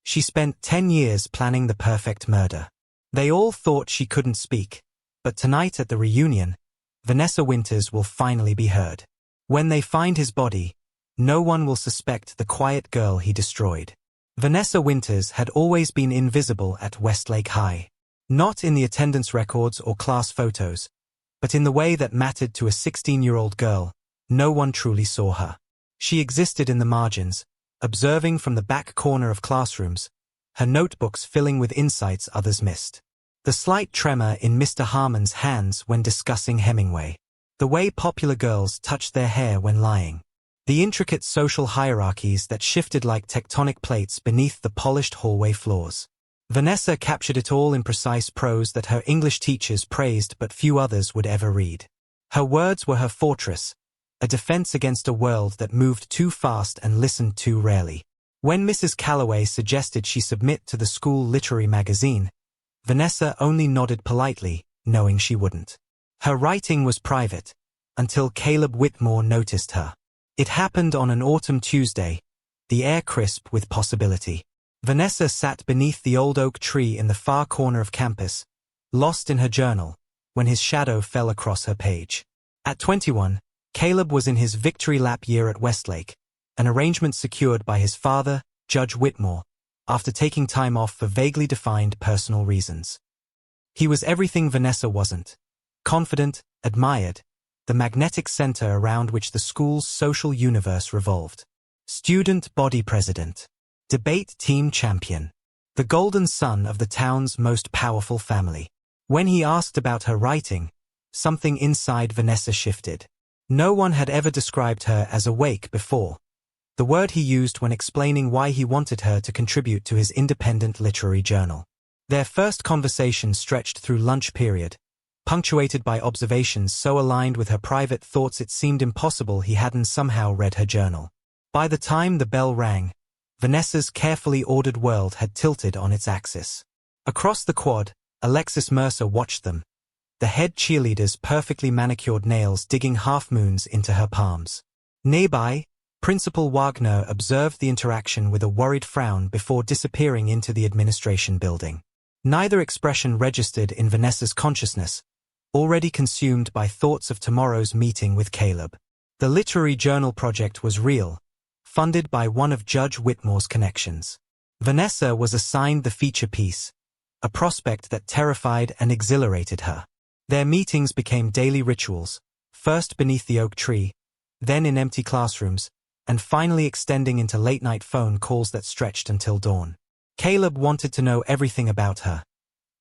She spent 10 years planning the perfect murder. They all thought she couldn't speak, but tonight at the reunion, Vanessa Winters will finally be heard. When they find his body, no one will suspect the quiet girl he destroyed. Vanessa Winters had always been invisible at Westlake High. Not in the attendance records or class photos, but in the way that mattered to a 16-year-old girl. No one truly saw her. She existed in the margins, observing from the back corner of classrooms, her notebooks filling with insights others missed. The slight tremor in Mr. Harmon's hands when discussing Hemingway. The way popular girls touched their hair when lying. The intricate social hierarchies that shifted like tectonic plates beneath the polished hallway floors. Vanessa captured it all in precise prose that her English teachers praised but few others would ever read. Her words were her fortress, a defense against a world that moved too fast and listened too rarely. When Mrs. Calloway suggested she submit to the school literary magazine, Vanessa only nodded politely, knowing she wouldn't. Her writing was private, until Caleb Whitmore noticed her. It happened on an autumn Tuesday, the air crisp with possibility. Vanessa sat beneath the old oak tree in the far corner of campus, lost in her journal, when his shadow fell across her page. At 21, Caleb was in his victory lap year at Westlake, an arrangement secured by his father, Judge Whitmore, after taking time off for vaguely defined personal reasons. He was everything Vanessa wasn't. Confident, admired, the magnetic center around which the school's social universe revolved. Student body president. Debate team champion. The golden son of the town's most powerful family. When he asked about her writing, something inside Vanessa shifted. No one had ever described her as awake before, the word he used when explaining why he wanted her to contribute to his independent literary journal. Their first conversation stretched through lunch period, punctuated by observations so aligned with her private thoughts it seemed impossible he hadn't somehow read her journal. By the time the bell rang, Vanessa's carefully ordered world had tilted on its axis. Across the quad, Alexis Mercer watched them, the head cheerleader's perfectly manicured nails digging half-moons into her palms. Nearby, Principal Wagner observed the interaction with a worried frown before disappearing into the administration building. Neither expression registered in Vanessa's consciousness, already consumed by thoughts of tomorrow's meeting with Caleb. The literary journal project was real, funded by one of Judge Whitmore's connections. Vanessa was assigned the feature piece, a prospect that terrified and exhilarated her. Their meetings became daily rituals, first beneath the oak tree, then in empty classrooms, and finally extending into late-night phone calls that stretched until dawn. Caleb wanted to know everything about her.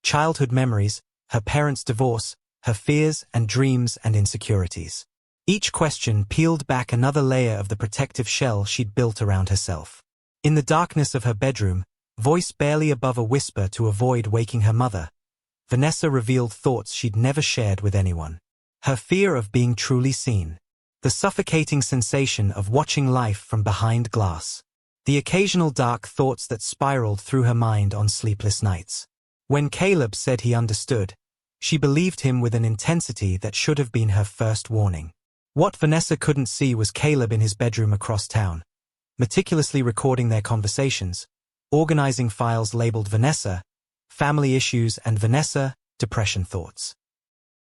Childhood memories, her parents' divorce, her fears and dreams and insecurities. Each question peeled back another layer of the protective shell she'd built around herself. In the darkness of her bedroom, voiced barely above a whisper to avoid waking her mother, Vanessa revealed thoughts she'd never shared with anyone. Her fear of being truly seen. The suffocating sensation of watching life from behind glass. The occasional dark thoughts that spiraled through her mind on sleepless nights. When Caleb said he understood, she believed him with an intensity that should have been her first warning. What Vanessa couldn't see was Caleb in his bedroom across town, meticulously recording their conversations, organizing files labeled Vanessa, family issues, and Vanessa, depression thoughts.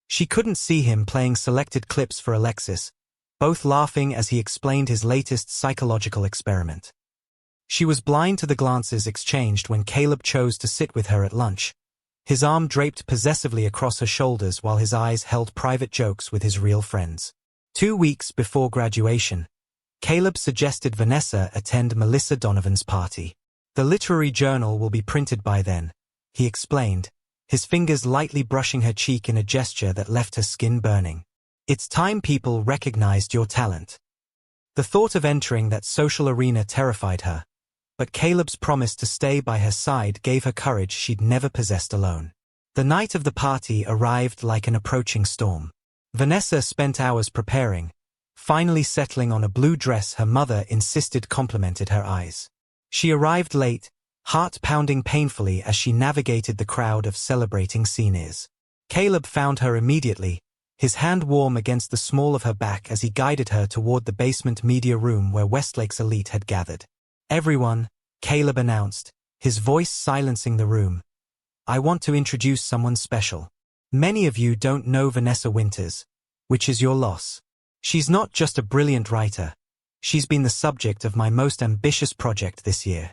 She couldn't see him playing selected clips for Alexis, both laughing as he explained his latest psychological experiment. She was blind to the glances exchanged when Caleb chose to sit with her at lunch, his arm draped possessively across her shoulders while his eyes held private jokes with his real friends. 2 weeks before graduation, Caleb suggested Vanessa attend Melissa Donovan's party. The literary journal will be printed by then, he explained, his fingers lightly brushing her cheek in a gesture that left her skin burning. It's time people recognized your talent. The thought of entering that social arena terrified her, but Caleb's promise to stay by her side gave her courage she'd never possessed alone. The night of the party arrived like an approaching storm. Vanessa spent hours preparing, finally settling on a blue dress her mother insisted complemented her eyes. She arrived late, heart pounding painfully as she navigated the crowd of celebrating seniors. Caleb found her immediately, his hand warm against the small of her back as he guided her toward the basement media room where Westlake's elite had gathered. Everyone, Caleb announced, his voice silencing the room. "I want to introduce someone special. Many of you don't know Vanessa Winters, which is your loss. She's not just a brilliant writer. She's been the subject of my most ambitious project this year."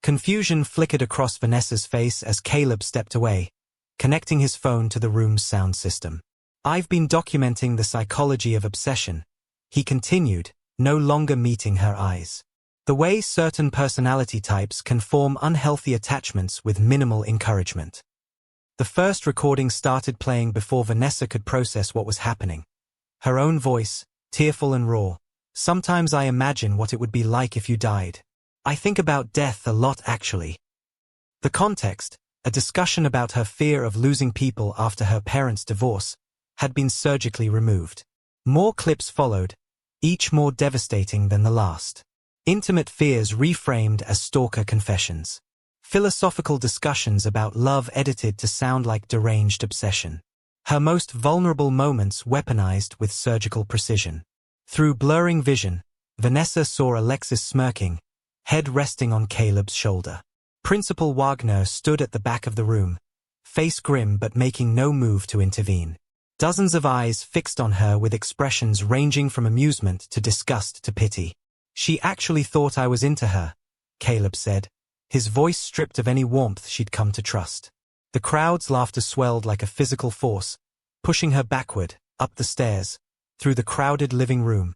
Confusion flickered across Vanessa's face as Caleb stepped away, connecting his phone to the room's sound system. "I've been documenting the psychology of obsession," he continued, no longer meeting her eyes. "The way certain personality types can form unhealthy attachments with minimal encouragement." The first recording started playing before Vanessa could process what was happening. Her own voice, tearful and raw. "Sometimes I imagine what it would be like if you died. I think about death a lot actually." The context, a discussion about her fear of losing people after her parents' divorce, had been surgically removed. More clips followed, each more devastating than the last. Intimate fears reframed as stalker confessions. Philosophical discussions about love edited to sound like deranged obsession. Her most vulnerable moments weaponized with surgical precision. Through blurring vision, Vanessa saw Alexis smirking, head resting on Caleb's shoulder. Principal Wagner stood at the back of the room, face grim but making no move to intervene. Dozens of eyes fixed on her with expressions ranging from amusement to disgust to pity. "She actually thought I was into her," Caleb said, his voice stripped of any warmth she'd come to trust. The crowd's laughter swelled like a physical force, pushing her backward, up the stairs, through the crowded living room,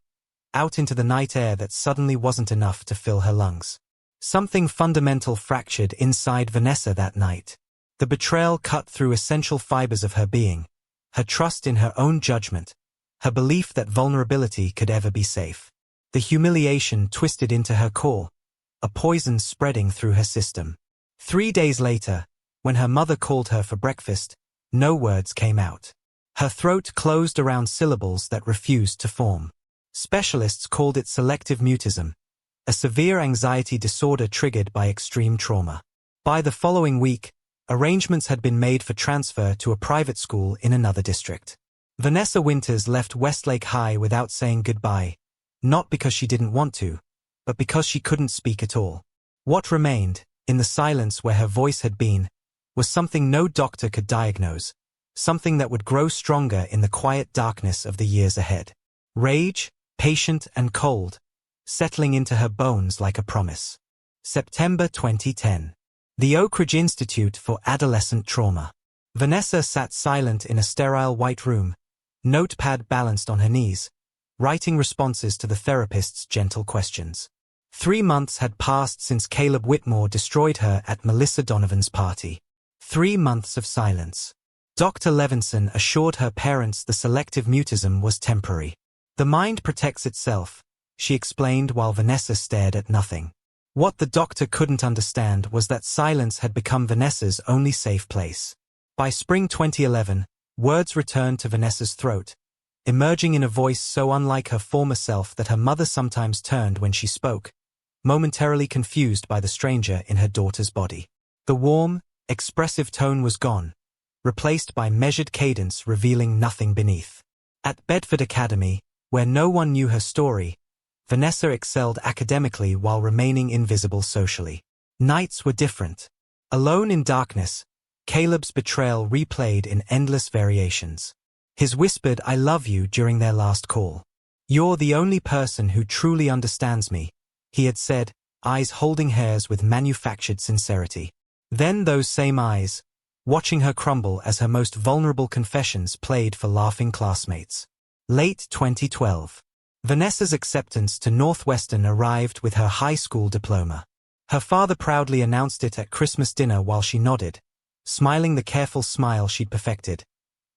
out into the night air that suddenly wasn't enough to fill her lungs. Something fundamental fractured inside Vanessa that night. The betrayal cut through essential fibers of her being, her trust in her own judgment, her belief that vulnerability could ever be safe. The humiliation twisted into her core, a poison spreading through her system. 3 days later, when her mother called her for breakfast, no words came out. Her throat closed around syllables that refused to form. Specialists called it selective mutism, a severe anxiety disorder triggered by extreme trauma. By the following week, arrangements had been made for transfer to a private school in another district. Vanessa Winters left Westlake High without saying goodbye, not because she didn't want to, but because she couldn't speak at all. What remained, in the silence where her voice had been, was something no doctor could diagnose, something that would grow stronger in the quiet darkness of the years ahead. Rage, patient and cold, settling into her bones like a promise. September 2010. The Oak Ridge Institute for Adolescent Trauma. Vanessa sat silent in a sterile white room, notepad balanced on her knees, writing responses to the therapist's gentle questions. 3 months had passed since Caleb Whitmore destroyed her at Melissa Donovan's party. 3 months of silence. Dr. Levinson assured her parents the selective mutism was temporary. "The mind protects itself," she explained while Vanessa stared at nothing. What the doctor couldn't understand was that silence had become Vanessa's only safe place. By spring 2011, words returned to Vanessa's throat, emerging in a voice so unlike her former self that her mother sometimes turned when she spoke, momentarily confused by the stranger in her daughter's body. The warm, expressive tone was gone, replaced by measured cadence revealing nothing beneath. At Bedford Academy, where no one knew her story, Vanessa excelled academically while remaining invisible socially. Nights were different. Alone in darkness, Caleb's betrayal replayed in endless variations. His whispered "I love you" during their last call. "You're the only person who truly understands me," he had said, eyes holding hers with manufactured sincerity. Then those same eyes, watching her crumble as her most vulnerable confessions played for laughing classmates. Late 2012. Vanessa's acceptance to Northwestern arrived with her high school diploma. Her father proudly announced it at Christmas dinner while she nodded, smiling the careful smile she'd perfected.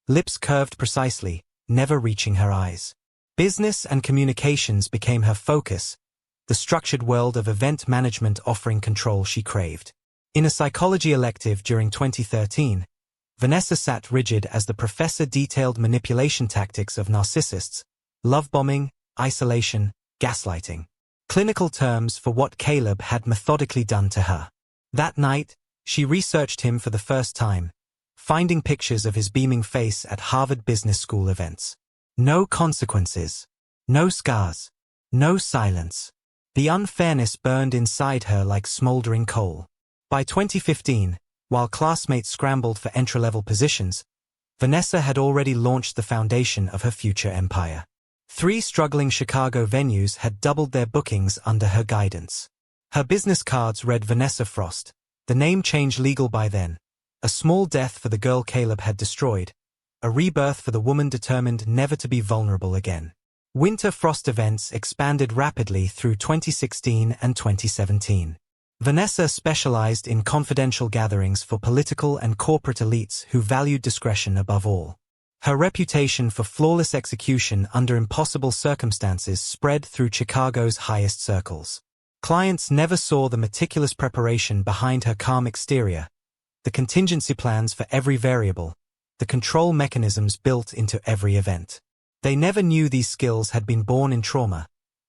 Lips curved precisely, never reaching her eyes. Business and communications became her focus, the structured world of event management offering control she craved. In a psychology elective during 2013, Vanessa sat rigid as the professor detailed manipulation tactics of narcissists, love bombing, isolation, gaslighting. Clinical terms for what Caleb had methodically done to her. That night, she researched him for the first time, finding pictures of his beaming face at Harvard Business School events. No consequences. No scars. No silence. The unfairness burned inside her like smoldering coal. By 2015, while classmates scrambled for entry-level positions, Vanessa had already launched the foundation of her future empire. 3 struggling Chicago venues had doubled their bookings under her guidance. Her business cards read Vanessa Frost, the name change legal by then, a small death for the girl Caleb had destroyed, a rebirth for the woman determined never to be vulnerable again. Winter Frost events expanded rapidly through 2016 and 2017. Vanessa specialized in confidential gatherings for political and corporate elites who valued discretion above all. Her reputation for flawless execution under impossible circumstances spread through Chicago's highest circles. Clients never saw the meticulous preparation behind her calm exterior, the contingency plans for every variable, the control mechanisms built into every event. They never knew these skills had been born in trauma,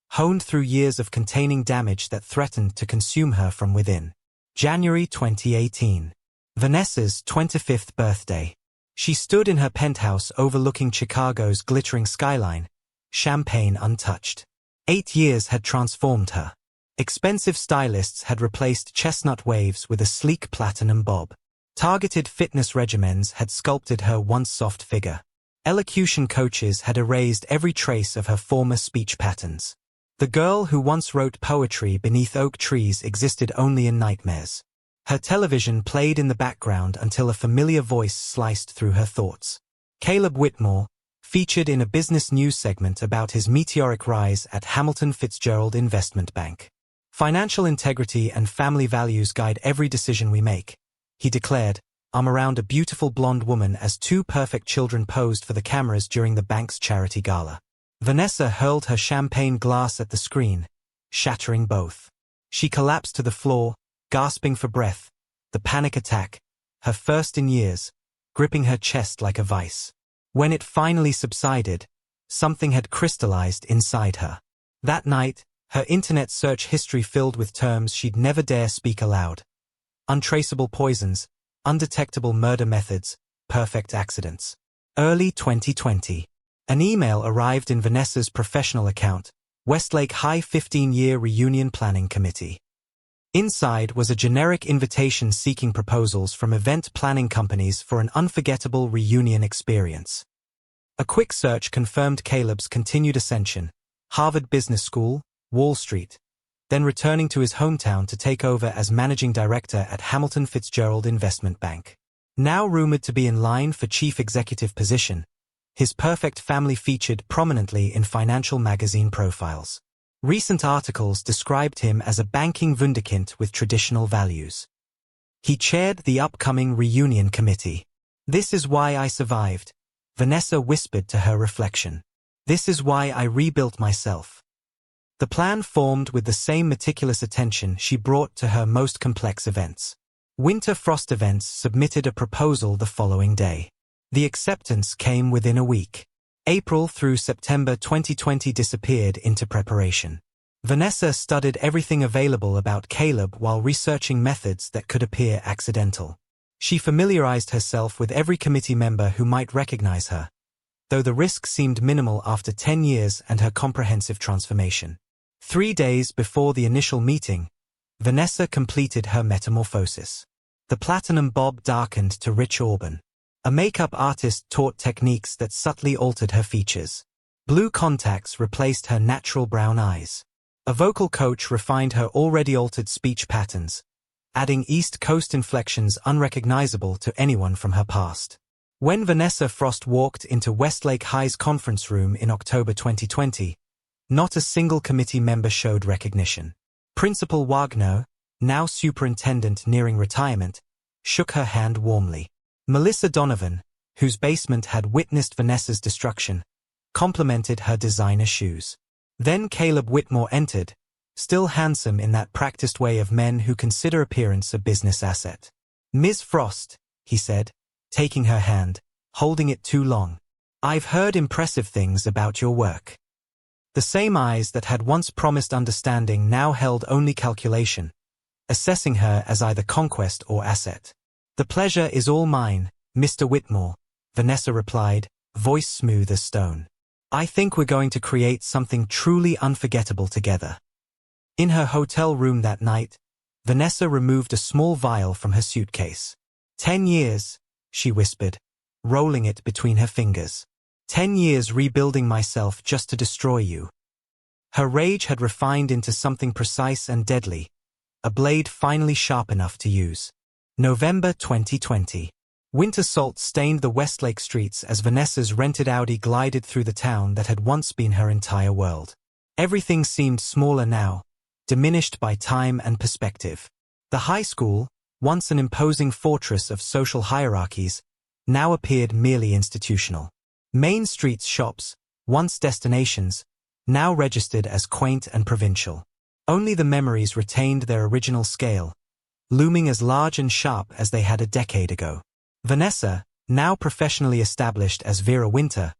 honed through years of containing damage that threatened to consume her from within. January 2018. Vanessa's 25th birthday. She stood in her penthouse overlooking Chicago's glittering skyline, champagne untouched. 8 years had transformed her. Expensive stylists had replaced chestnut waves with a sleek platinum bob. Targeted fitness regimens had sculpted her once soft figure. Elocution coaches had erased every trace of her former speech patterns. The girl who once wrote poetry beneath oak trees existed only in nightmares. Her television played in the background until a familiar voice sliced through her thoughts. Caleb Whitmore, featured in a business news segment about his meteoric rise at Hamilton Fitzgerald Investment Bank. Financial integrity and family values guide every decision we make, he declared, arm around a beautiful blonde woman as 2 perfect children posed for the cameras during the bank's charity gala. Vanessa hurled her champagne glass at the screen, shattering both. She collapsed to the floor, gasping for breath, the panic attack, her first in years, gripping her chest like a vice. When it finally subsided, something had crystallized inside her. That night, her internet search history filled with terms she'd never dare speak aloud. Untraceable poisons, undetectable murder methods, perfect accidents. Early 2020. An email arrived in Vanessa's professional account, Westlake High 15-year reunion planning committee. Inside was a generic invitation seeking proposals from event planning companies for an unforgettable reunion experience. A quick search confirmed Caleb's continued ascension, Harvard Business School, Wall Street, then returning to his hometown to take over as managing director at Hamilton Fitzgerald Investment Bank. Now rumored to be in line for chief executive position, his perfect family featured prominently in financial magazine profiles. Recent articles described him as a banking wunderkind with traditional values. He chaired the upcoming reunion committee. "This is why I survived," Vanessa whispered to her reflection. "This is why I rebuilt myself." The plan formed with the same meticulous attention she brought to her most complex events. Winter Frost Events submitted a proposal the following day. The acceptance came within a week. April through September 2020 disappeared into preparation. Vanessa studied everything available about Caleb while researching methods that could appear accidental. She familiarized herself with every committee member who might recognize her, though the risk seemed minimal after 10 years and her comprehensive transformation. 3 days before the initial meeting, Vanessa completed her metamorphosis. The platinum bob darkened to rich auburn. A makeup artist taught techniques that subtly altered her features. Blue contacts replaced her natural brown eyes. A vocal coach refined her already altered speech patterns, adding East Coast inflections unrecognizable to anyone from her past. When Vanessa Frost walked into Westlake High's conference room in October 2020, not a single committee member showed recognition. Principal Wagner, now superintendent nearing retirement, shook her hand warmly. Melissa Donovan, whose basement had witnessed Vanessa's destruction, complimented her designer shoes. Then Caleb Whitmore entered, still handsome in that practiced way of men who consider appearance a business asset. "Ms. Frost," he said, taking her hand, holding it too long. "I've heard impressive things about your work." The same eyes that had once promised understanding now held only calculation, assessing her as either conquest or asset. "The pleasure is all mine, Mr. Whitmore," Vanessa replied, voice smooth as stone. "I think we're going to create something truly unforgettable together." In her hotel room that night, Vanessa removed a small vial from her suitcase. 10 years, she whispered, rolling it between her fingers. 10 years rebuilding myself just to destroy you. Her rage had refined into something precise and deadly, a blade finally sharp enough to use. November 2020. Winter salt stained the Westlake streets as Vanessa's rented Audi glided through the town that had once been her entire world. Everything seemed smaller now, diminished by time and perspective. The high school, once an imposing fortress of social hierarchies, now appeared merely institutional. Main Street's shops, once destinations, now registered as quaint and provincial. Only the memories retained their original scale, looming as large and sharp as they had a decade ago. Vanessa, now professionally established as Vera Winter,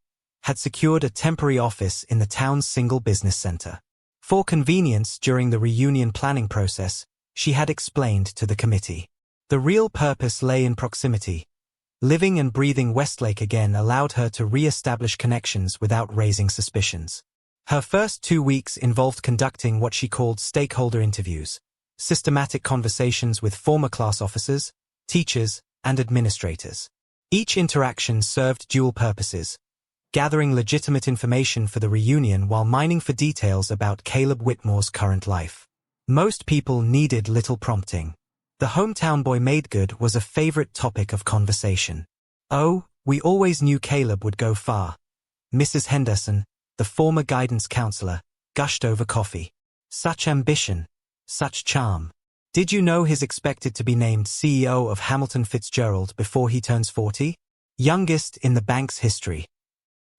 had secured a temporary office in the town's single business center. For convenience during the reunion planning process, she had explained to the committee. The real purpose lay in proximity. Living and breathing Westlake again allowed her to re-establish connections without raising suspicions. Her first 2 weeks involved conducting what she called stakeholder interviews, systematic conversations with former class officers, teachers, and administrators. Each interaction served dual purposes, gathering legitimate information for the reunion while mining for details about Caleb Whitmore's current life. Most people needed little prompting. The hometown boy Madegood was a favorite topic of conversation. "Oh, we always knew Caleb would go far." Mrs. Henderson, the former guidance counselor, gushed over coffee. "Such ambition, such charm. Did you know he's expected to be named CEO of Hamilton Fitzgerald before he turns 40? Youngest in the bank's history."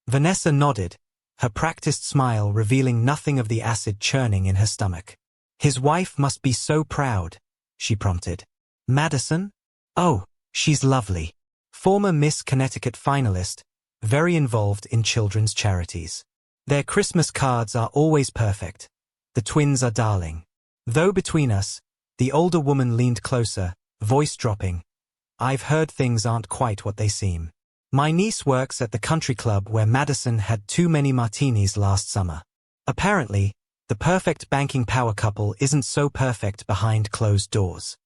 Vanessa nodded, her practiced smile revealing nothing of the acid churning in her stomach. "His wife must be so proud," she prompted. "Madison? Oh, she's lovely. Former Miss Connecticut finalist, very involved in children's charities. Their Christmas cards are always perfect. The twins are darling. Though between us," the older woman leaned closer, voice dropping, "I've heard things aren't quite what they seem. My niece works at the country club where Madison had too many martinis last summer. Apparently, the perfect banking power couple isn't so perfect behind closed doors."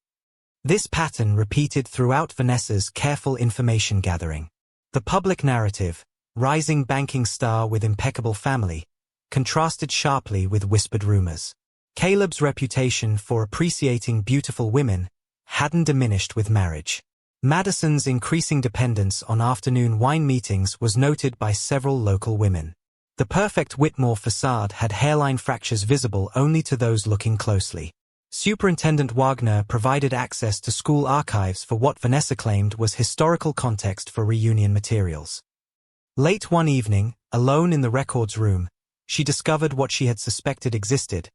This pattern repeated throughout Vanessa's careful information gathering. The public narrative, rising banking star with impeccable family, contrasted sharply with whispered rumors. Caleb's reputation for appreciating beautiful women hadn't diminished with marriage. Madison's increasing dependence on afternoon wine meetings was noted by several local women. The perfect Whitmore facade had hairline fractures visible only to those looking closely. Superintendent Wagner provided access to school archives for what Vanessa claimed was historical context for reunion materials. Late one evening, alone in the records room, she discovered what she had suspected existed: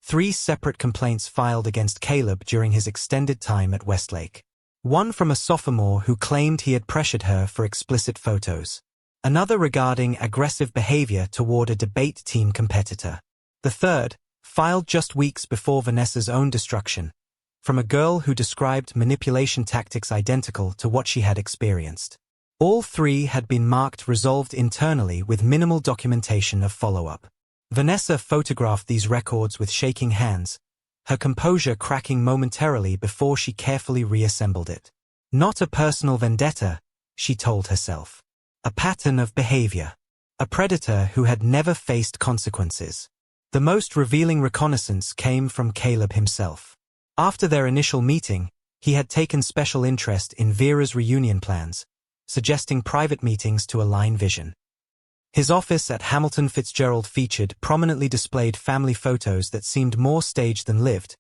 3 separate complaints filed against Caleb during his extended time at Westlake. One from a sophomore who claimed he had pressured her for explicit photos. Another regarding aggressive behavior toward a debate team competitor. The third, filed just weeks before Vanessa's own destruction, from a girl who described manipulation tactics identical to what she had experienced. All 3 had been marked resolved internally with minimal documentation of follow-up. Vanessa photographed these records with shaking hands, her composure cracking momentarily before she carefully reassembled it. Not a personal vendetta, she told herself. A pattern of behavior. A predator who had never faced consequences. The most revealing reconnaissance came from Caleb himself. After their initial meeting, he had taken special interest in Vera's reunion plans, suggesting private meetings to align vision. His office at Hamilton Fitzgerald featured prominently displayed family photos that seemed more staged than lived,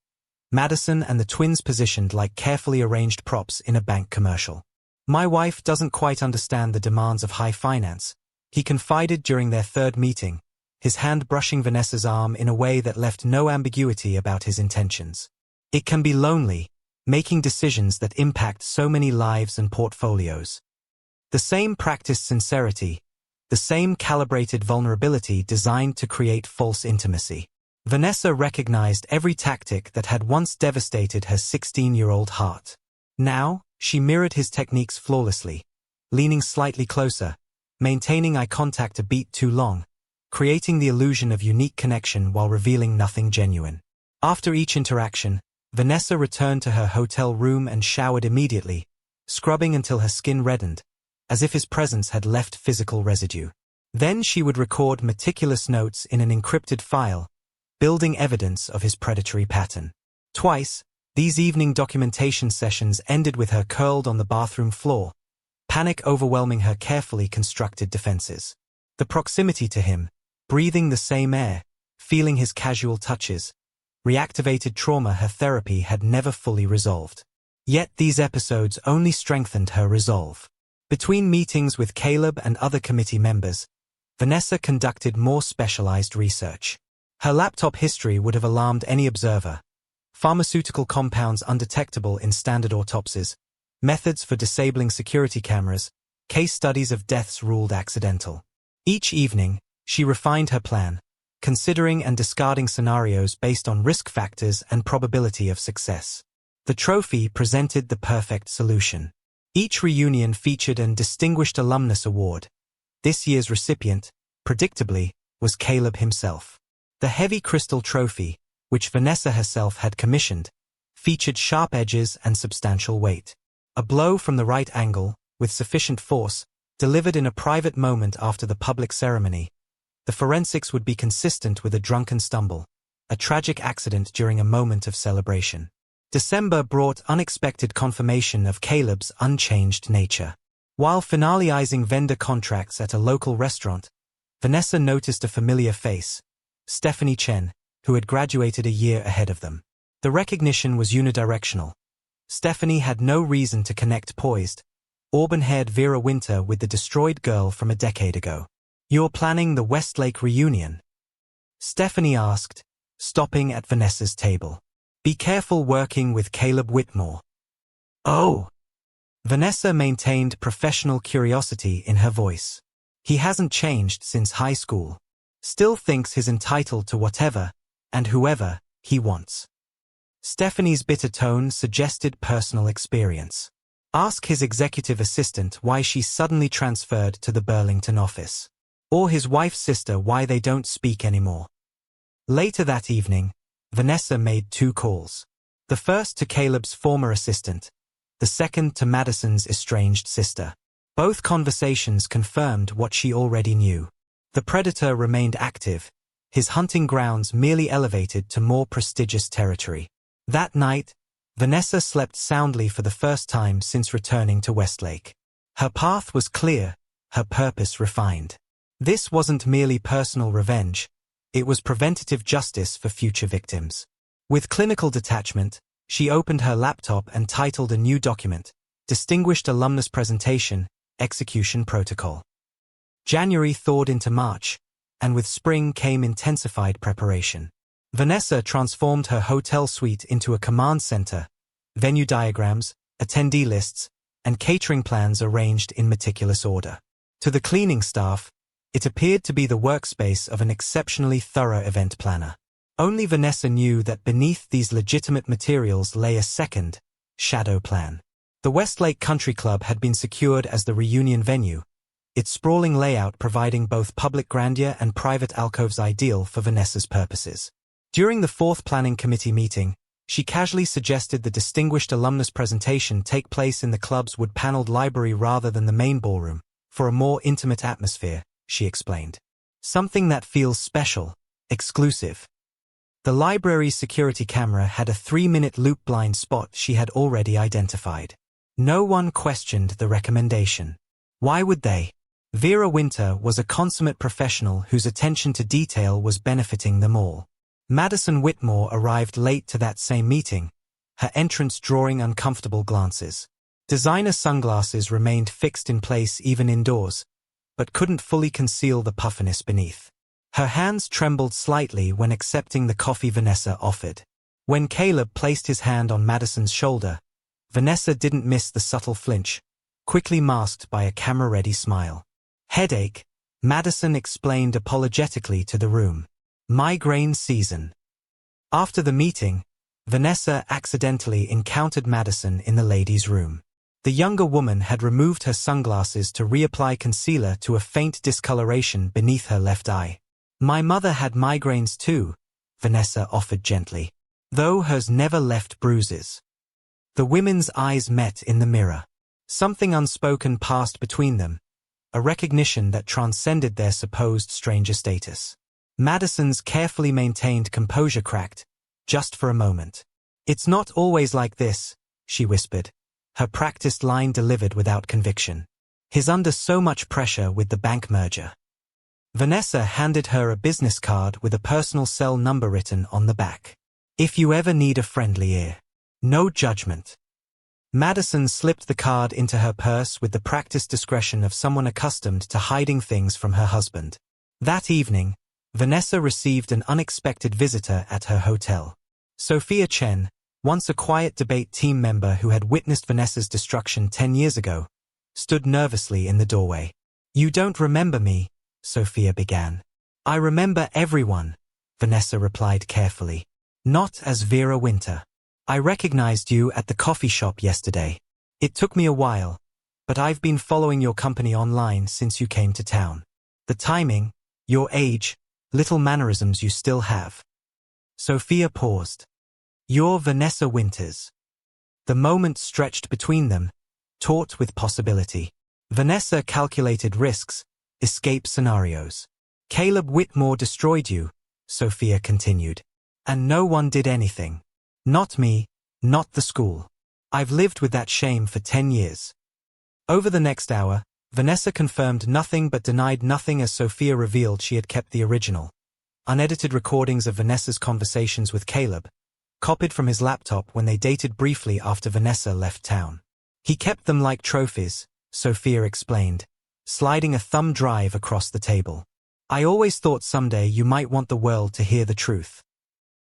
Madison and the twins positioned like carefully arranged props in a bank commercial. "My wife doesn't quite understand the demands of high finance," he confided during their third meeting, his hand brushing Vanessa's arm in a way that left no ambiguity about his intentions. "It can be lonely, making decisions that impact so many lives and portfolios." The same practiced sincerity, the same calibrated vulnerability designed to create false intimacy. Vanessa recognized every tactic that had once devastated her 16-year-old heart. Now, she mirrored his techniques flawlessly, leaning slightly closer, maintaining eye contact a beat too long, creating the illusion of unique connection while revealing nothing genuine. After each interaction, Vanessa returned to her hotel room and showered immediately, scrubbing until her skin reddened, as if his presence had left physical residue. Then she would record meticulous notes in an encrypted file, building evidence of his predatory pattern. Twice, these evening documentation sessions ended with her curled on the bathroom floor, panic overwhelming her carefully constructed defenses. The proximity to him, breathing the same air, feeling his casual touches, reactivated trauma her therapy had never fully resolved. Yet these episodes only strengthened her resolve. Between meetings with Caleb and other committee members, Vanessa conducted more specialized research. Her laptop history would have alarmed any observer. Pharmaceutical compounds undetectable in standard autopsies, methods for disabling security cameras, case studies of deaths ruled accidental. Each evening, she refined her plan, considering and discarding scenarios based on risk factors and probability of success. The trophy presented the perfect solution. Each reunion featured an Distinguished Alumnus Award. This year's recipient, predictably, was Caleb himself. The heavy crystal trophy, which Vanessa herself had commissioned, featured sharp edges and substantial weight. A blow from the right angle, with sufficient force, delivered in a private moment after the public ceremony. The forensics would be consistent with a drunken stumble, a tragic accident during a moment of celebration. December brought unexpected confirmation of Caleb's unchanged nature. While finalizing vendor contracts at a local restaurant, Vanessa noticed a familiar face, Stephanie Chen, who had graduated a year ahead of them. The recognition was unidirectional. Stephanie had no reason to connect poised, auburn-haired Vera Winter with the destroyed girl from a decade ago. "You're planning the Westlake reunion?" Stephanie asked, stopping at Vanessa's table. "Be careful working with Caleb Whitmore." "Oh." Vanessa maintained professional curiosity in her voice. "He hasn't changed since high school. Still thinks he's entitled to whatever, and whoever, he wants." Stephanie's bitter tone suggested personal experience. "Ask his executive assistant why she's suddenly transferred to the Burlington office. Or his wife's sister why they don't speak anymore." Later that evening, Vanessa made 2 calls. The first to Caleb's former assistant, the second to Madison's estranged sister. Both conversations confirmed what she already knew. The predator remained active, his hunting grounds merely elevated to more prestigious territory. That night, Vanessa slept soundly for the first time since returning to Westlake. Her path was clear, her purpose refined. This wasn't merely personal revenge, it was preventative justice for future victims. With clinical detachment, she opened her laptop and titled a new document, Distinguished Alumnus Presentation, Execution Protocol. January thawed into March, and with spring came intensified preparation. Vanessa transformed her hotel suite into a command center, venue diagrams, attendee lists, and catering plans arranged in meticulous order. To the cleaning staff, it appeared to be the workspace of an exceptionally thorough event planner. Only Vanessa knew that beneath these legitimate materials lay a second, shadow plan. The Westlake Country Club had been secured as the reunion venue, its sprawling layout providing both public grandeur and private alcoves ideal for Vanessa's purposes. During the 4th Planning Committee meeting, she casually suggested the Distinguished Alumnus presentation take place in the club's wood-paneled library rather than the main ballroom, for a more intimate atmosphere, she explained. "Something that feels special, exclusive." The library's security camera had a 3-minute loop blind spot she had already identified. No one questioned the recommendation. Why would they? Vera Winter was a consummate professional whose attention to detail was benefiting them all. Madison Whitmore arrived late to that same meeting, her entrance drawing uncomfortable glances. Designer sunglasses remained fixed in place even indoors, but couldn't fully conceal the puffiness beneath. Her hands trembled slightly when accepting the coffee Vanessa offered. When Caleb placed his hand on Madison's shoulder, Vanessa didn't miss the subtle flinch, quickly masked by a camera-ready smile. "Headache," Madison explained apologetically to the room. "Migraine season." After the meeting, Vanessa accidentally encountered Madison in the ladies' room. The younger woman had removed her sunglasses to reapply concealer to a faint discoloration beneath her left eye. "My mother had migraines too," Vanessa offered gently. though hers never left bruises. The women's eyes met in the mirror. Something unspoken passed between them, a recognition that transcended their supposed stranger status. Madison's carefully maintained composure cracked, just for a moment. "It's not always like this," she whispered, her practiced line delivered without conviction. "He's under so much pressure with the bank merger." Vanessa handed her a business card with a personal cell number written on the back. "If you ever need a friendly ear. No judgment." Madison slipped the card into her purse with the practiced discretion of someone accustomed to hiding things from her husband. That evening, Vanessa received an unexpected visitor at her hotel. Sophia Chen, once a quiet debate team member who had witnessed Vanessa's destruction 10 years ago, stood nervously in the doorway. "You don't remember me," Sophia began. "I remember everyone," Vanessa replied carefully. "Not as Vera Winter. I recognized you at the coffee shop yesterday. It took me a while, but I've been following your company online since you came to town. The timing, your age, little mannerisms you still have." Sophia paused. "You're Vanessa Winters." The moment stretched between them, taut with possibility. Vanessa calculated risks, escape scenarios. "Caleb Whitmore destroyed you," Sophia continued. "And no one did anything. Not me, not the school. I've lived with that shame for 10 years. Over the next hour, Vanessa confirmed nothing but denied nothing as Sophia revealed she had kept the original, unedited recordings of Vanessa's conversations with Caleb, copied from his laptop when they dated briefly after Vanessa left town. He kept them like trophies, Sophia explained, sliding a thumb drive across the table. "I always thought someday you might want the world to hear the truth."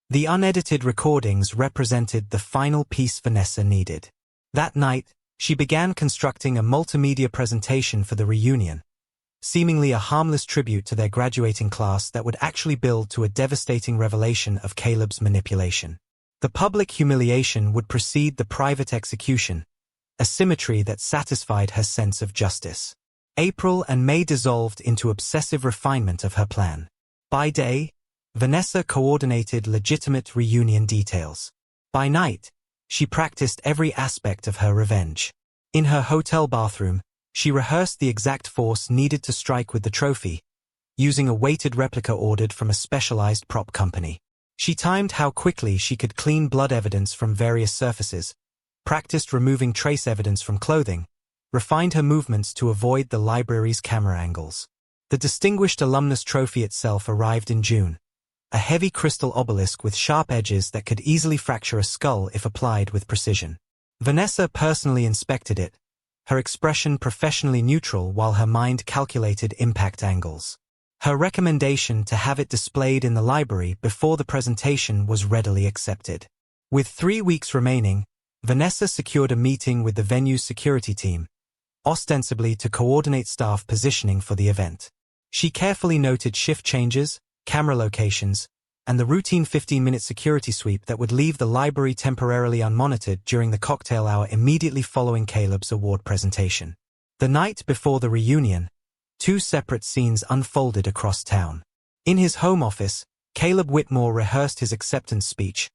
The unedited recordings represented the final piece Vanessa needed. That night, she began constructing a multimedia presentation for the reunion, seemingly a harmless tribute to their graduating class that would actually build to a devastating revelation of Caleb's manipulation. The public humiliation would precede the private execution, a symmetry that satisfied her sense of justice. April and May dissolved into obsessive refinement of her plan. By day, Vanessa coordinated legitimate reunion details. By night, she practiced every aspect of her revenge. In her hotel bathroom, she rehearsed the exact force needed to strike with the trophy, using a weighted replica ordered from a specialized prop company. She timed how quickly she could clean blood evidence from various surfaces, practiced removing trace evidence from clothing, refined her movements to avoid the library's camera angles. The Distinguished Alumnus Trophy itself arrived in June, a heavy crystal obelisk with sharp edges that could easily fracture a skull if applied with precision. Vanessa personally inspected it, her expression professionally neutral while her mind calculated impact angles. Her recommendation to have it displayed in the library before the presentation was readily accepted. With 3 weeks remaining, Vanessa secured a meeting with the venue's security team, ostensibly to coordinate staff positioning for the event. She carefully noted shift changes, camera locations, and the routine 15-minute security sweep that would leave the library temporarily unmonitored during the cocktail hour immediately following Caleb's award presentation. The night before the reunion, 2 separate scenes unfolded across town. In his home office, Caleb Whitmore rehearsed his acceptance speech,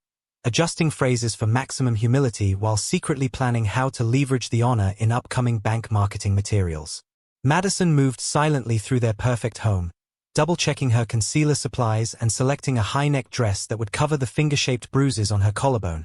adjusting phrases for maximum humility while secretly planning how to leverage the honor in upcoming bank marketing materials. Madison moved silently through their perfect home, double-checking her concealer supplies and selecting a high-neck dress that would cover the finger-shaped bruises on her collarbone,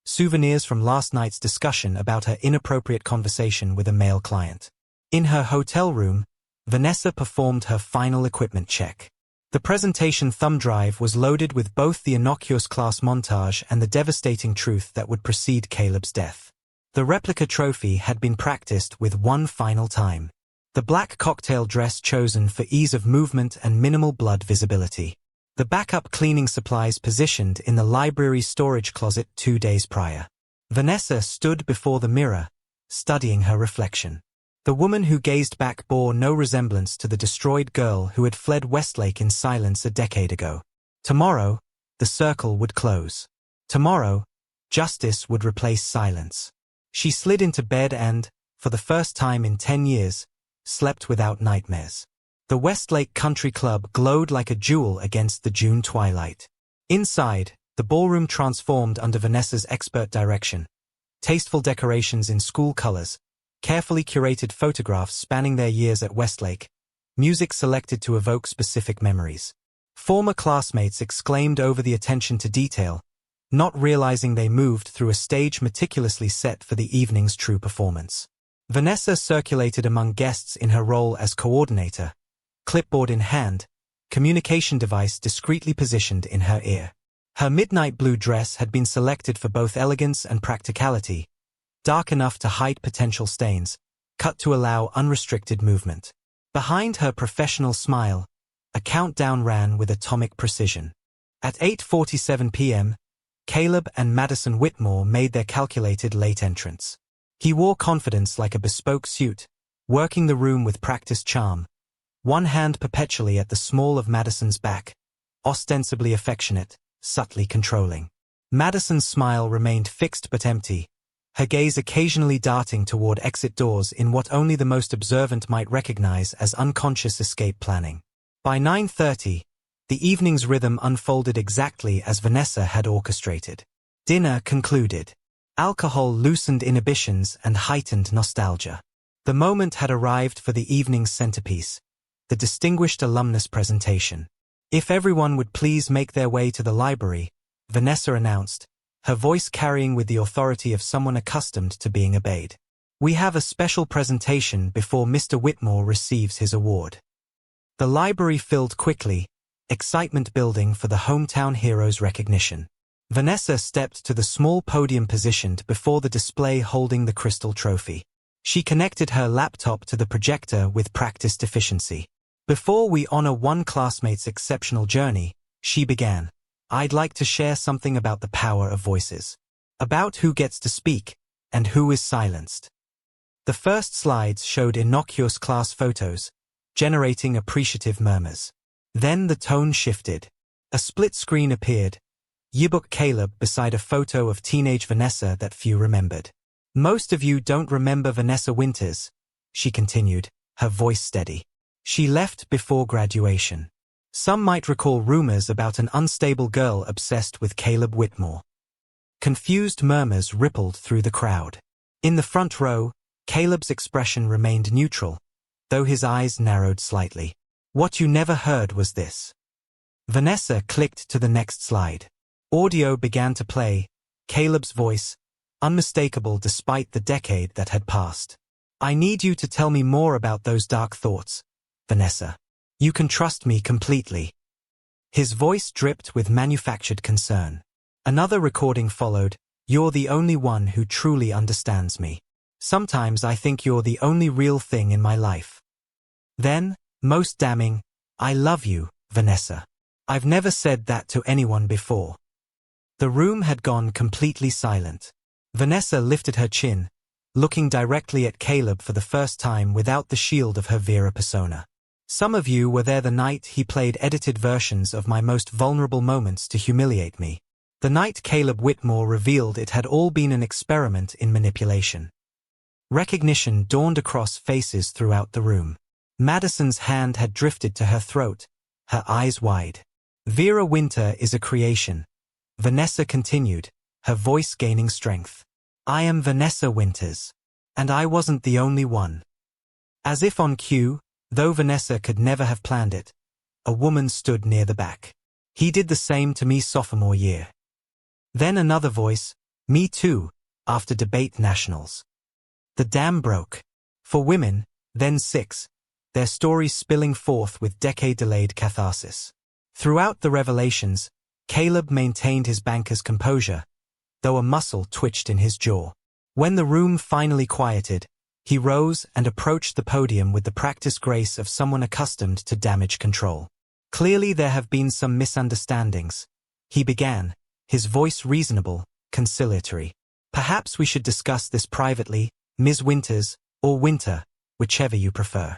souvenirs from last night's discussion about her inappropriate conversation with a male client. In her hotel room, Vanessa performed her final equipment check. The presentation thumb drive was loaded with both the innocuous class montage and the devastating truth that would precede Caleb's death. The replica trophy had been practiced with one final time. The black cocktail dress chosen for ease of movement and minimal blood visibility. The backup cleaning supplies positioned in the library's storage closet 2 days prior. Vanessa stood before the mirror, studying her reflection. The woman who gazed back bore no resemblance to the destroyed girl who had fled Westlake in silence a decade ago. Tomorrow, the circle would close. Tomorrow, justice would replace silence. She slid into bed and, for the first time in 10 years, slept without nightmares. The Westlake Country Club glowed like a jewel against the June twilight. Inside, The ballroom transformed under Vanessa's expert direction. Tasteful decorations in school colors, carefully curated photographs spanning their years at Westlake, music selected to evoke specific memories. Former classmates exclaimed over the attention to detail, not realizing they moved through a stage meticulously set for the evening's true performance. Vanessa circulated among guests in her role as coordinator, clipboard in hand, communication device discreetly positioned in her ear. Her midnight blue dress had been selected for both elegance and practicality, dark enough to hide potential stains, cut to allow unrestricted movement. Behind her professional smile, a countdown ran with atomic precision. At 8:47 p.m., Caleb and Madison Whitmore made their calculated late entrance. He wore confidence like a bespoke suit, working the room with practiced charm, one hand perpetually at the small of Madison's back, ostensibly affectionate, subtly controlling. Madison's smile remained fixed but empty, her gaze occasionally darting toward exit doors in what only the most observant might recognize as unconscious escape planning. By 9:30, the evening's rhythm unfolded exactly as Vanessa had orchestrated. Dinner concluded. Alcohol loosened inhibitions and heightened nostalgia. The moment had arrived for the evening's centerpiece, the distinguished alumnus presentation. If everyone would please make their way to the library, Vanessa announced, her voice carrying with the authority of someone accustomed to being obeyed. We have a special presentation before Mr. Whitmore receives his award. The library filled quickly, excitement building for the hometown hero's recognition. Vanessa stepped to the small podium positioned before the display holding the crystal trophy. She connected her laptop to the projector with practiced efficiency. Before we honor one classmate's exceptional journey, she began, I'd like to share something about the power of voices. About who gets to speak, and who is silenced. The first slides showed innocuous class photos, generating appreciative murmurs. Then the tone shifted. A split screen appeared, yearbook Caleb beside a photo of teenage Vanessa that few remembered. Most of you don't remember Vanessa Winters, she continued, her voice steady. She left before graduation. Some might recall rumors about an unstable girl obsessed with Caleb Whitmore. Confused murmurs rippled through the crowd. In the front row, Caleb's expression remained neutral, though his eyes narrowed slightly. What you never heard was this. Vanessa clicked to the next slide. Audio began to play, Caleb's voice, unmistakable despite the decade that had passed. I need you to tell me more about those dark thoughts, Vanessa. You can trust me completely. His voice dripped with manufactured concern. Another recording followed, You're the only one who truly understands me. Sometimes I think you're the only real thing in my life. Then, most damning, I love you, Vanessa. I've never said that to anyone before. The room had gone completely silent. Vanessa lifted her chin, looking directly at Caleb for the first time without the shield of her Vera persona. Some of you were there the night he played edited versions of my most vulnerable moments to humiliate me. The night Caleb Whitmore revealed it had all been an experiment in manipulation. Recognition dawned across faces throughout the room. Madison's hand had drifted to her throat, her eyes wide. Vera Winter is a creation, Vanessa continued, her voice gaining strength. I am Vanessa Winters. And I wasn't the only one. As if on cue, though Vanessa could never have planned it, a woman stood near the back. He did the same to me sophomore year. Then another voice, me too, after debate nationals. The dam broke. For women, then 6, their stories spilling forth with decade-delayed catharsis. Throughout the revelations, Caleb maintained his banker's composure, though a muscle twitched in his jaw. When the room finally quieted, he rose and approached the podium with the practiced grace of someone accustomed to damage control. Clearly there have been some misunderstandings, he began, his voice reasonable, conciliatory. Perhaps we should discuss this privately, Ms. Winters, or Winter, whichever you prefer.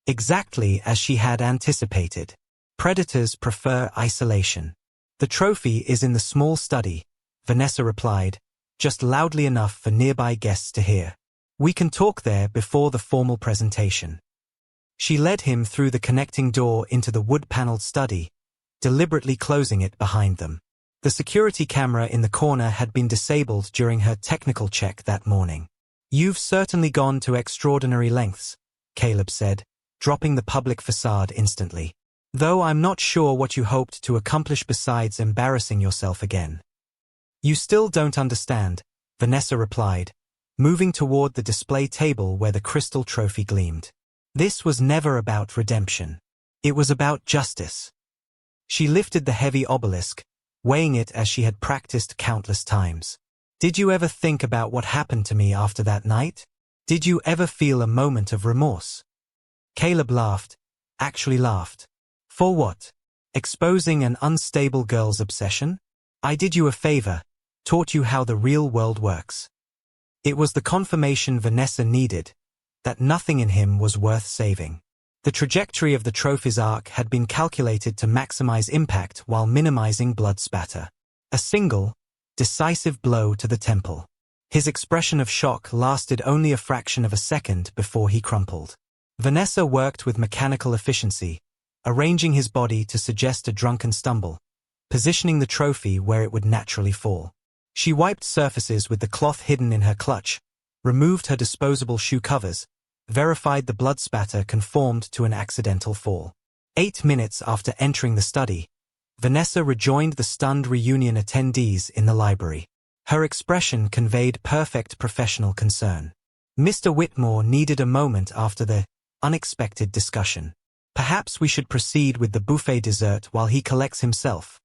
Exactly as she had anticipated. Predators prefer isolation. The trophy is in the small study, Vanessa replied, just loudly enough for nearby guests to hear. We can talk there before the formal presentation. She led him through the connecting door into the wood-paneled study, deliberately closing it behind them. The security camera in the corner had been disabled during her technical check that morning. "You've certainly gone to extraordinary lengths," Caleb said, dropping the public facade instantly. "Though I'm not sure what you hoped to accomplish besides embarrassing yourself again." "You still don't understand," Vanessa replied, moving toward the display table where the crystal trophy gleamed. "This was never about redemption. It was about justice." She lifted the heavy obelisk, weighing it as she had practiced countless times. "Did you ever think about what happened to me after that night? Did you ever feel a moment of remorse?" Caleb laughed, actually laughed. "For what? Exposing an unstable girl's obsession? I did you a favor, taught you how the real world works." It was the confirmation Vanessa needed, that nothing in him was worth saving. The trajectory of the trophy's arc had been calculated to maximize impact while minimizing blood spatter. A single, decisive blow to the temple. His expression of shock lasted only a fraction of a second before he crumpled. Vanessa worked with mechanical efficiency, arranging his body to suggest a drunken stumble, positioning the trophy where it would naturally fall. She wiped surfaces with the cloth hidden in her clutch, removed her disposable shoe covers, verified the blood spatter conformed to an accidental fall. 8 minutes after entering the study, Vanessa rejoined the stunned reunion attendees in the library. Her expression conveyed perfect professional concern. Mr. Whitmore needed a moment after the unexpected discussion. "Perhaps we should proceed with the buffet dessert while he collects himself."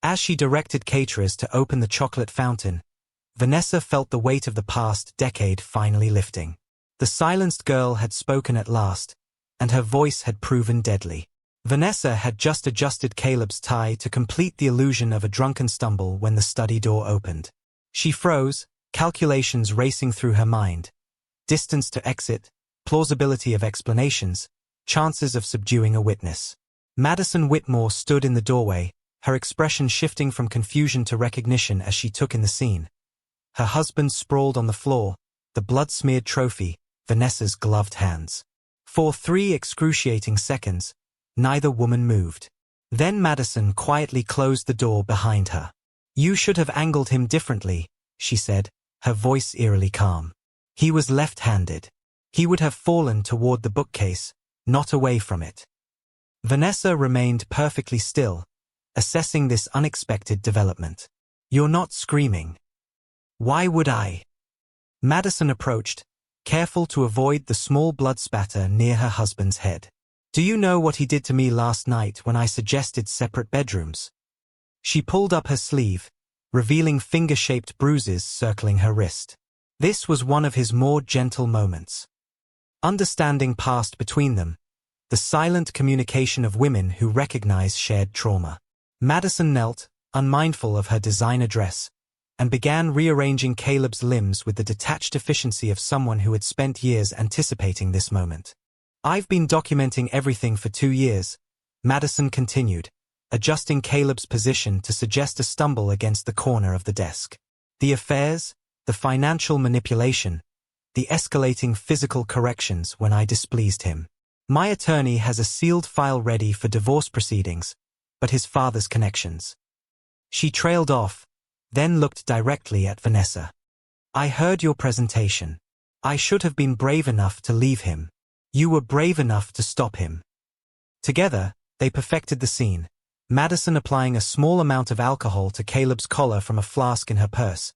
As she directed caterers to open the chocolate fountain, Vanessa felt the weight of the past decade finally lifting. The silenced girl had spoken at last, and her voice had proven deadly. Vanessa had just adjusted Caleb's tie to complete the illusion of a drunken stumble when the study door opened. She froze, calculations racing through her mind. Distance to exit, plausibility of explanations, chances of subduing a witness. Madison Whitmore stood in the doorway, her expression shifting from confusion to recognition as she took in the scene. Her husband sprawled on the floor, the blood-smeared trophy, Vanessa's gloved hands. For 3 excruciating seconds, neither woman moved. Then Madison quietly closed the door behind her. "You should have angled him differently," she said, her voice eerily calm. "He was left-handed. He would have fallen toward the bookcase, not away from it." Vanessa remained perfectly still, assessing this unexpected development. "You're not screaming." "Why would I?" Madison approached, careful to avoid the small blood spatter near her husband's head. "Do you know what he did to me last night when I suggested separate bedrooms?" She pulled up her sleeve, revealing finger-shaped bruises circling her wrist. This was one of his more gentle moments. Understanding passed between them, the silent communication of women who recognize shared trauma. Madison knelt, unmindful of her designer dress, and began rearranging Caleb's limbs with the detached efficiency of someone who had spent years anticipating this moment. "I've been documenting everything for 2 years," Madison continued, adjusting Caleb's position to suggest a stumble against the corner of the desk. "The affairs, the financial manipulation, the escalating physical corrections when I displeased him. My attorney has a sealed file ready for divorce proceedings, but his father's connections." She trailed off, then looked directly at Vanessa. "I heard your presentation. I should have been brave enough to leave him. You were brave enough to stop him." Together, they perfected the scene, Madison applying a small amount of alcohol to Caleb's collar from a flask in her purse,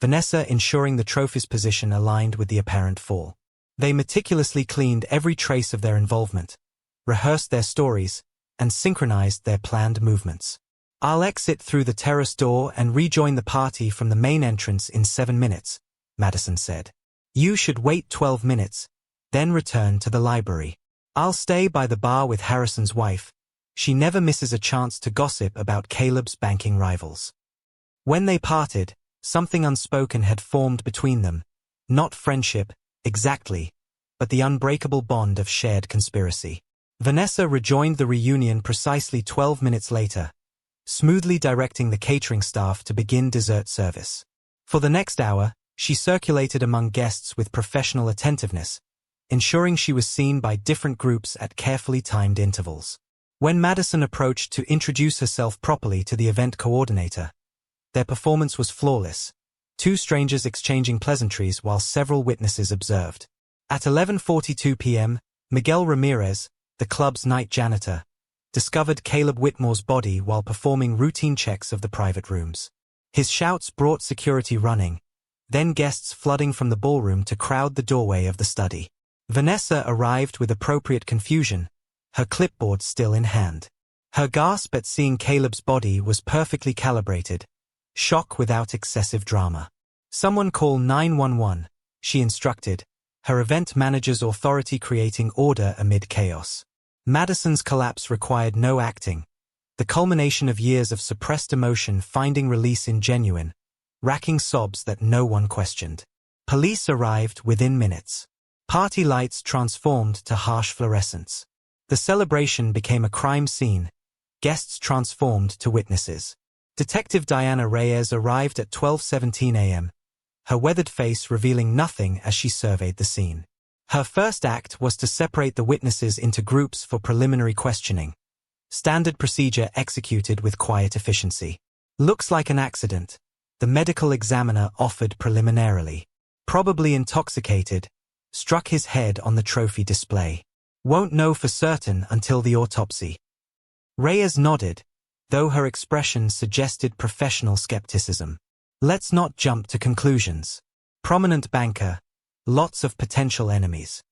Vanessa ensuring the trophy's position aligned with the apparent fall. They meticulously cleaned every trace of their involvement, rehearsed their stories, and synchronized their planned movements. "I'll exit through the terrace door and rejoin the party from the main entrance in 7 minutes, Madison said. "You should wait 12 minutes, then return to the library. I'll stay by the bar with Harrison's wife. She never misses a chance to gossip about Caleb's banking rivals." When they parted, something unspoken had formed between them, not friendship, exactly, but the unbreakable bond of shared conspiracy. Vanessa rejoined the reunion precisely 12 minutes later, smoothly directing the catering staff to begin dessert service. For the next hour, she circulated among guests with professional attentiveness, ensuring she was seen by different groups at carefully timed intervals. When Madison approached to introduce herself properly to the event coordinator, their performance was flawless, two strangers exchanging pleasantries while several witnesses observed. At 11:42 p.m., Miguel Ramirez, the club's night janitor, discovered Caleb Whitmore's body while performing routine checks of the private rooms. His shouts brought security running, then guests flooding from the ballroom to crowd the doorway of the study. Vanessa arrived with appropriate confusion, her clipboard still in hand. Her gasp at seeing Caleb's body was perfectly calibrated, shock without excessive drama. "Someone call 911, she instructed, her event manager's authority creating order amid chaos. Madison's collapse required no acting, the culmination of years of suppressed emotion finding release in genuine, racking sobs that no one questioned. Police arrived within minutes. Party lights transformed to harsh fluorescence. The celebration became a crime scene, guests transformed to witnesses. Detective Diana Reyes arrived at 12:17 a.m., her weathered face revealing nothing as she surveyed the scene. Her first act was to separate the witnesses into groups for preliminary questioning. Standard procedure executed with quiet efficiency. "Looks like an accident," the medical examiner offered preliminarily. "Probably intoxicated, struck his head on the trophy display. Won't know for certain until the autopsy." Reyes nodded, though her expression suggested professional skepticism. "Let's not jump to conclusions. Prominent banker, lots of potential enemies."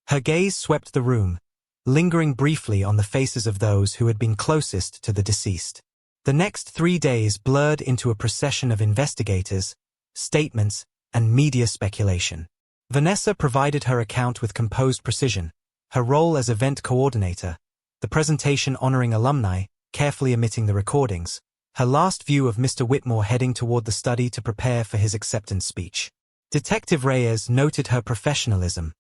Her gaze swept the room, lingering briefly on the faces of those who had been closest to the deceased. The next 3 days blurred into a procession of investigators, statements, and media speculation. Vanessa provided her account with composed precision, her role as event coordinator, the presentation honoring alumni, carefully omitting the recordings, her last view of Mr. Whitmore heading toward the study to prepare for his acceptance speech. Detective Reyes noted her professionalism,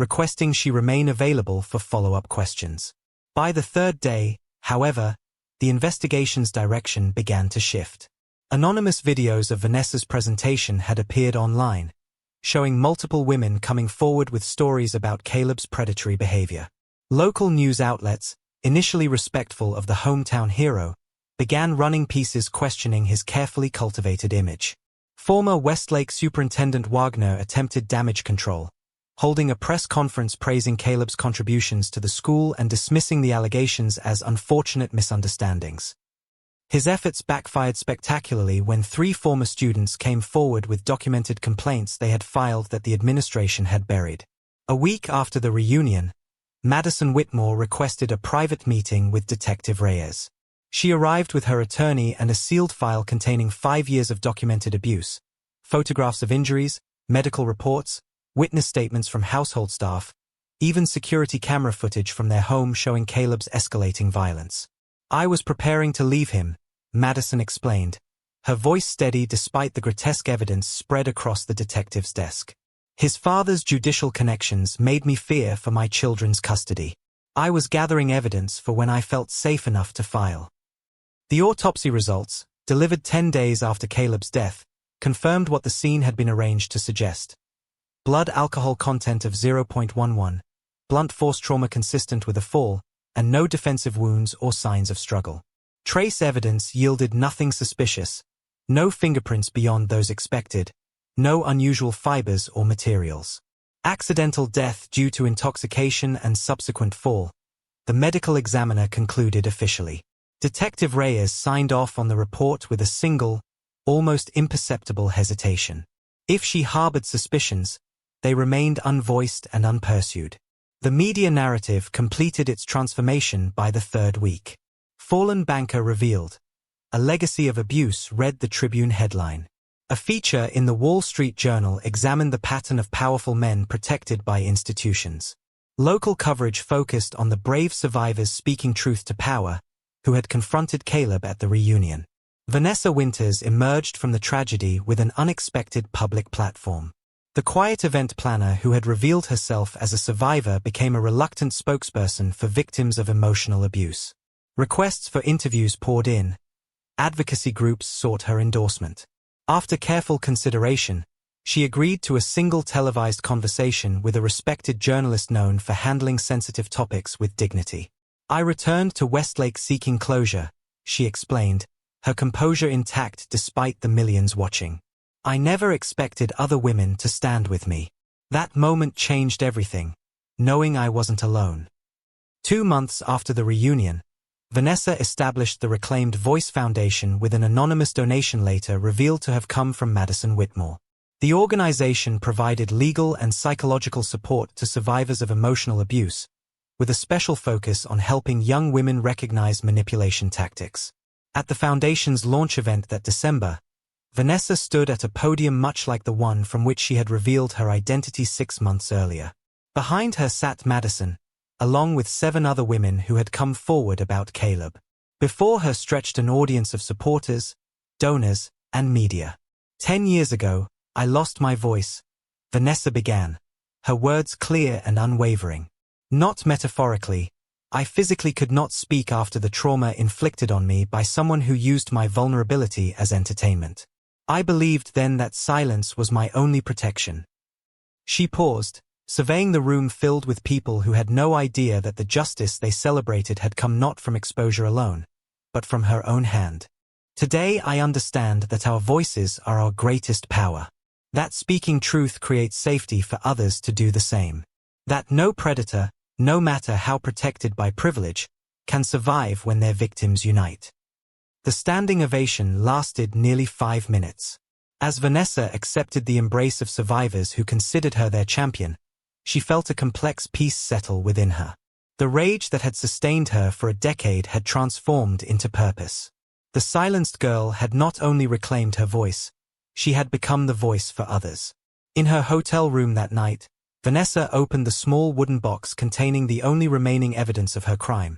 requesting she remain available for follow-up questions. By the third day, however, the investigation's direction began to shift. Anonymous videos of Vanessa's presentation had appeared online, showing multiple women coming forward with stories about Caleb's predatory behavior. Local news outlets, initially respectful of the hometown hero, began running pieces questioning his carefully cultivated image. Former Westlake Superintendent Wagner attempted damage control, holding a press conference praising Caleb's contributions to the school and dismissing the allegations as unfortunate misunderstandings. His efforts backfired spectacularly when 3 former students came forward with documented complaints they had filed that the administration had buried. A week after the reunion, Madison Whitmore requested a private meeting with Detective Reyes. She arrived with her attorney and a sealed file containing 5 years of documented abuse, photographs of injuries, medical reports, witness statements from household staff, even security camera footage from their home showing Caleb's escalating violence. "I was preparing to leave him," Madison explained, her voice steady despite the grotesque evidence spread across the detective's desk. "His father's judicial connections made me fear for my children's custody. I was gathering evidence for when I felt safe enough to file." The autopsy results, delivered 10 days after Caleb's death, confirmed what the scene had been arranged to suggest. Blood alcohol content of 0.11, blunt force trauma consistent with a fall, and no defensive wounds or signs of struggle. Trace evidence yielded nothing suspicious, no fingerprints beyond those expected, no unusual fibers or materials. Accidental death due to intoxication and subsequent fall, the medical examiner concluded officially. Detective Reyes signed off on the report with a single, almost imperceptible hesitation. If she harbored suspicions, they remained unvoiced and unpursued. The media narrative completed its transformation by the 3rd week. "Fallen banker revealed. A legacy of abuse," read the Tribune headline. A feature in the Wall Street Journal examined the pattern of powerful men protected by institutions. Local coverage focused on the brave survivors speaking truth to power, who had confronted Caleb at the reunion. Vanessa Winters emerged from the tragedy with an unexpected public platform. The quiet event planner who had revealed herself as a survivor became a reluctant spokesperson for victims of emotional abuse. Requests for interviews poured in. Advocacy groups sought her endorsement. After careful consideration, she agreed to a single televised conversation with a respected journalist known for handling sensitive topics with dignity. I returned to Westlake seeking closure, she explained, her composure intact despite the millions watching. I never expected other women to stand with me. That moment changed everything, knowing I wasn't alone. 2 months after the reunion, Vanessa established the reclaimed Voice Foundation with an anonymous donation later revealed to have come from Madison Whitmore. The organization provided legal and psychological support to survivors of emotional abuse, with a special focus on helping young women recognize manipulation tactics. At the foundation's launch event that December, Vanessa stood at a podium much like the one from which she had revealed her identity 6 months earlier. Behind her sat Madison, along with 7 other women who had come forward about Caleb. Before her stretched an audience of supporters, donors, and media. 10 years ago, I lost my voice, Vanessa began, her words clear and unwavering. Not metaphorically, I physically could not speak after the trauma inflicted on me by someone who used my vulnerability as entertainment. I believed then that silence was my only protection. She paused, surveying the room filled with people who had no idea that the justice they celebrated had come not from exposure alone, but from her own hand. Today I understand that our voices are our greatest power. That speaking truth creates safety for others to do the same. That no predator, no matter how protected by privilege, can survive when their victims unite. The standing ovation lasted nearly 5 minutes. As Vanessa accepted the embrace of survivors who considered her their champion, she felt a complex peace settle within her. The rage that had sustained her for a decade had transformed into purpose. The silenced girl had not only reclaimed her voice, she had become the voice for others. In her hotel room that night, Vanessa opened the small wooden box containing the only remaining evidence of her crime.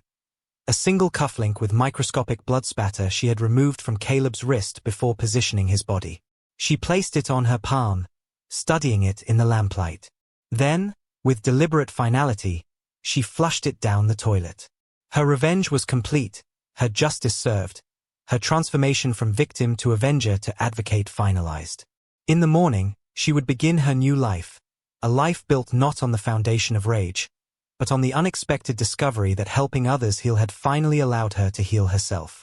A single cufflink with microscopic blood spatter she had removed from Caleb's wrist before positioning his body. She placed it on her palm, studying it in the lamplight. Then, with deliberate finality, she flushed it down the toilet. Her revenge was complete, her justice served, her transformation from victim to avenger to advocate finalized. In the morning, she would begin her new life, a life built not on the foundation of rage, but on the unexpected discovery that helping others heal had finally allowed her to heal herself.